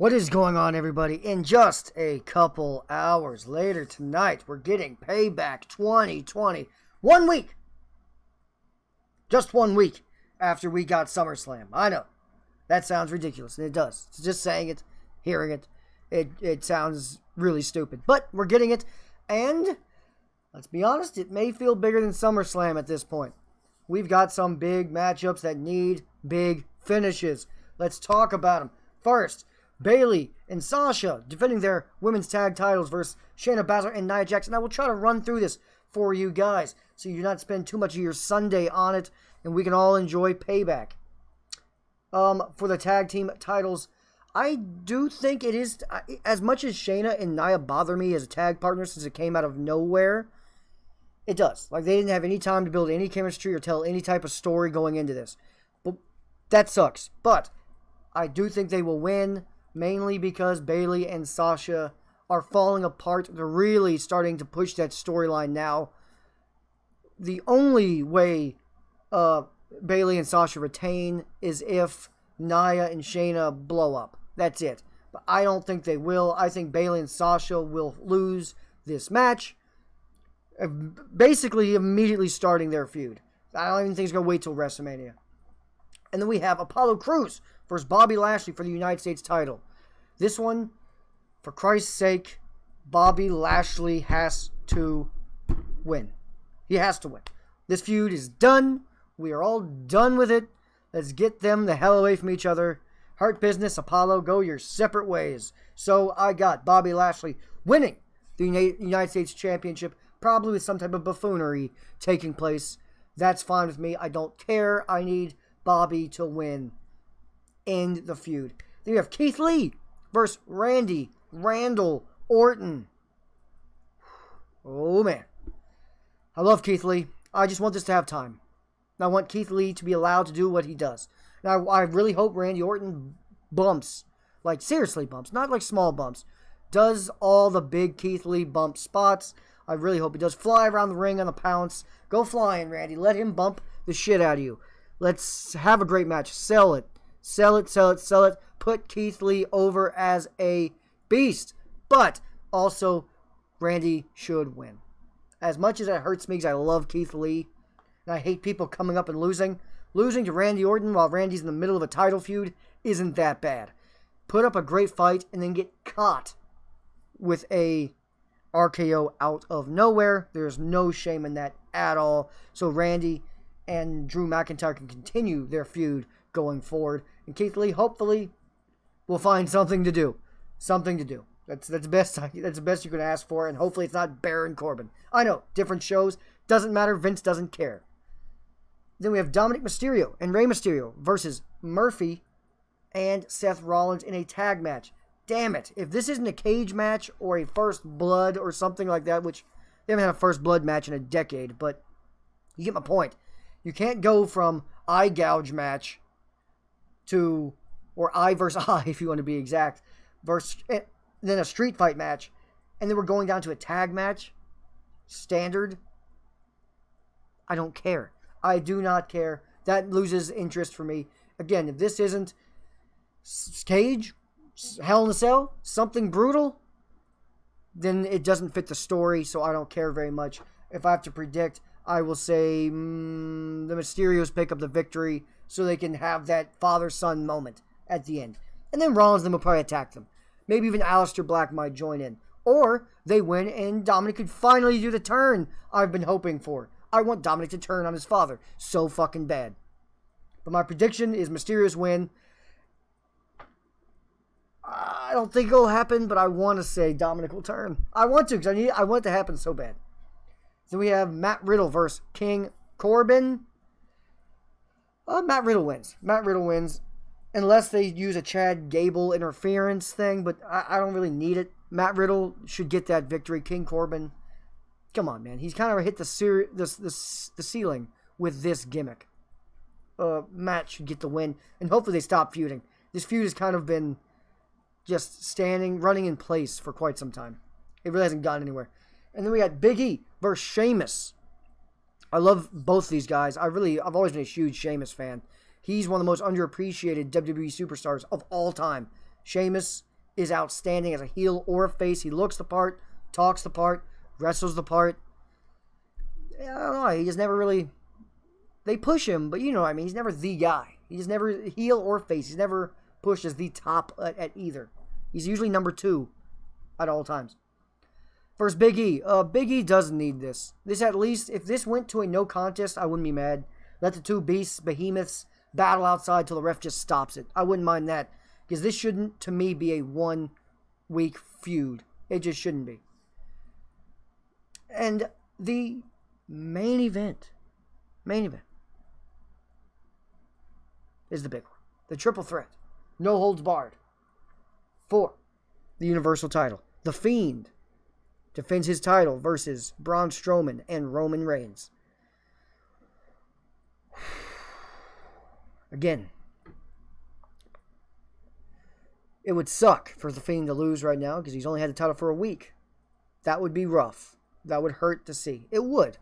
What is going on, everybody? In just a couple hours later tonight, we're getting Payback 2020. 1 week! Just 1 week after we got SummerSlam. I know. That sounds ridiculous, and it does. It's just saying it, hearing it, it sounds really stupid. But we're getting it, and let's be honest, it may feel bigger than SummerSlam at this point. We've got some big matchups that need big finishes. Let's talk about them. First, Bayley and Sasha defending their women's tag titles versus Shayna Baszler and Nia Jax. And I will try to run through this for you guys so you do not spend too much of your Sunday on it and we can all enjoy Payback. For the tag team titles, I do think it is, as much as Shayna and Nia bother me as a tag partner since it came out of nowhere, it does. Like, they didn't have any time to build any chemistry or tell any type of story going into this. But that sucks. But I do think they will win, mainly because Bayley and Sasha are falling apart. They're really starting to push that storyline now. The only way Bayley and Sasha retain is if Nia and Shayna blow up. That's it. But I don't think they will. I think Bayley and Sasha will lose this match, basically immediately starting their feud. I don't even think it's going to wait till WrestleMania. And then we have Apollo Crews versus Bobby Lashley for the United States title. This one, for Christ's sake, Bobby Lashley has to win. He has to win. This feud is done. We are all done with it. Let's get them the hell away from each other. Hurt business, Apollo, go your separate ways. So I got Bobby Lashley winning the United States Championship, probably with some type of buffoonery taking place. That's fine with me. I don't care. I need Bobby to win. End the feud. Then you have Keith Lee versus Randall Orton. Oh, man. I love Keith Lee. I just want this to have time. I want Keith Lee to be allowed to do what he does. Now, I really hope Randy Orton bumps. Like, seriously bumps. Not like small bumps. Does all the big Keith Lee bump spots. I really hope he does. Fly around the ring on the pounce. Go flying, Randy. Let him bump the shit out of you. Let's have a great match. Sell it. Sell it, sell it, sell it. Put Keith Lee over as a beast. But also, Randy should win. As much as it hurts me because I love Keith Lee, and I hate people coming up and losing, losing to Randy Orton while Randy's in the middle of a title feud isn't that bad. Put up a great fight and then get caught with a RKO out of nowhere. There's no shame in that at all. So Randy and Drew McIntyre can continue their feud going forward. And Keith Lee, hopefully, will find something to do. Something to do. That's the best you can ask for. And hopefully it's not Baron Corbin. I know, different shows. Doesn't matter. Vince doesn't care. Then we have Dominic Mysterio and Rey Mysterio versus Murphy and Seth Rollins in a tag match. Damn it. If this isn't a cage match or a first blood or something like that, which they haven't had a first blood match in a decade, but you get my point. You can't go from eye gouge match to, or eye versus eye if you want to be exact, versus then a street fight match, and then we're going down to a tag match. Standard. I don't care. I do not care. That loses interest for me. Again, if this isn't cage, Hell in a Cell, something brutal, then it doesn't fit the story, so I don't care very much. If I have to predict, I will say the Mysterios pick up the victory so they can have that father-son moment at the end. And then Rollins then will probably attack them. Maybe even Aleister Black might join in. Or they win and Dominic could finally do the turn I've been hoping for. I want Dominic to turn on his father so fucking bad. But my prediction is Mysterios win. I don't think it'll happen, but I want to say Dominic will turn. I want to, because I want it to happen so bad. Then we have Matt Riddle versus King Corbin. Matt Riddle wins. Matt Riddle wins. Unless they use a Chad Gable interference thing, but I don't really need it. Matt Riddle should get that victory. King Corbin, come on, man. He's kind of hit the ceiling with this gimmick. Matt should get the win, and hopefully they stop feuding. This feud has kind of been just running in place for quite some time. It really hasn't gone anywhere. And then we got Big E versus Sheamus. I love both these guys. I've always been a huge Sheamus fan. He's one of the most underappreciated WWE superstars of all time. Sheamus is outstanding as a heel or a face. He looks the part, talks the part, wrestles the part. I don't know. He just never really... They push him, but you know what I mean. He's never the guy. He's never heel or face. He's never pushed as the top at either. He's usually number 2 at all times. First, Big E. Big E doesn't need this. This at least, if this went to a no contest, I wouldn't be mad. Let the two beasts, behemoths, battle outside till the ref just stops it. I wouldn't mind that. Because this shouldn't, to me, be a 1-week feud. It just shouldn't be. And the main event is the big one. The triple threat. No holds barred. For the Universal title. The Fiend defends his title versus Braun Strowman and Roman Reigns. Again, it would suck for the Fiend to lose right now because he's only had the title for a week. That would be rough. That would hurt to see. It would.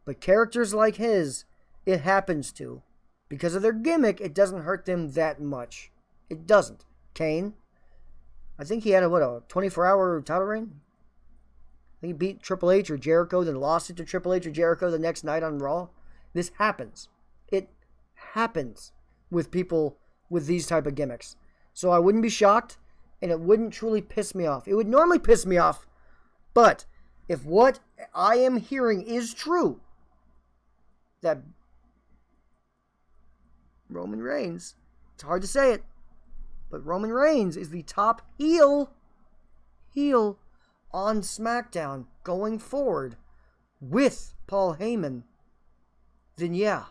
But characters like his, it happens to. Because of their gimmick, it doesn't hurt them that much. It doesn't. Kane, I think he had a 24-hour title reign? I think he beat Triple H or Jericho, then lost it to Triple H or Jericho the next night on Raw. This happens. It happens with people with these type of gimmicks. So I wouldn't be shocked, and it wouldn't truly piss me off. It would normally piss me off, but if what I am hearing is true, that Roman Reigns, it's hard to say it, but Roman Reigns is the top heel on SmackDown going forward with Paul Heyman, then yeah,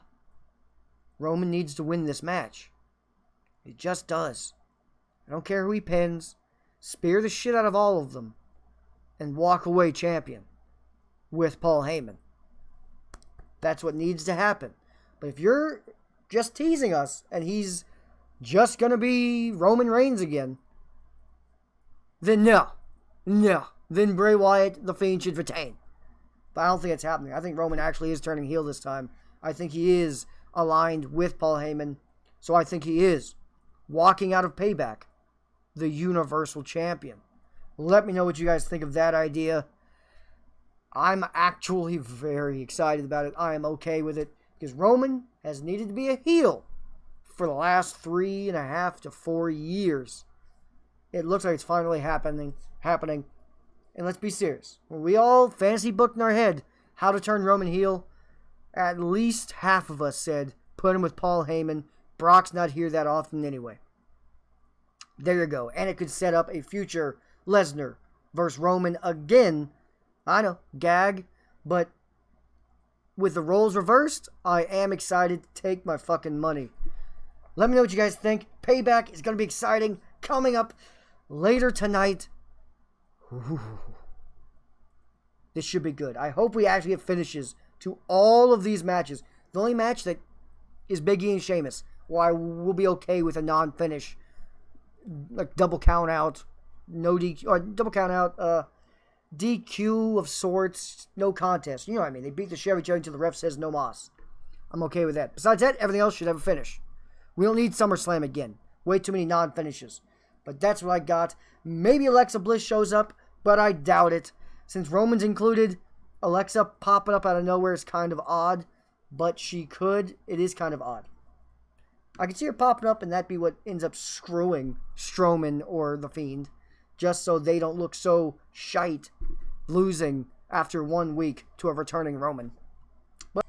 Roman needs to win this match. He just does. I don't care who he pins. Spear the shit out of all of them and walk away champion with Paul Heyman. That's what needs to happen. But if you're just teasing us and he's just going to be Roman Reigns again, then no. Then Bray Wyatt, the Fiend, should retain. But I don't think it's happening. I think Roman actually is turning heel this time. I think he is aligned with Paul Heyman. So I think he is walking out of Payback the Universal Champion. Let me know what you guys think of that idea. I'm actually very excited about it. I am okay with it. Because Roman has needed to be a heel for the last 3.5 to 4 years. It looks like it's finally happening. And let's be serious. When we all fantasy booked in our head how to turn Roman heel, at least half of us said, put him with Paul Heyman. Brock's not here that often anyway. There you go. And it could set up a future Lesnar versus Roman again. I know, gag, but with the roles reversed, I am excited to take my fucking money. Let me know what you guys think. Payback is going to be exciting. Coming up later tonight. Ooh. This should be good. I hope we actually get finishes to all of these matches. The only match that is Big E and Sheamus, well, I will be okay with a non-finish. Like double count out, no DQ, or double count out, DQ of sorts, no contest. You know what I mean? They beat the shit out of each other until the ref says no mas. I'm okay with that. Besides that, everything else should have a finish. We don't need SummerSlam again. Way too many non-finishes. But that's what I got. Maybe Alexa Bliss shows up, but I doubt it. Since Roman's included, Alexa popping up out of nowhere is kind of odd. But she could. It is kind of odd. I could see her popping up and that be what ends up screwing Strowman or The Fiend. Just so they don't look so shite losing after 1 week to a returning Roman. But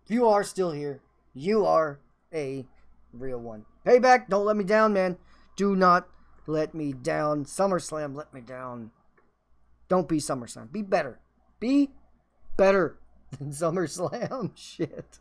if you are still here, you are a real one. Payback, don't let me down, man. Do not let me down. SummerSlam let me down. Don't be SummerSlam. Be better. Be better than SummerSlam. Shit.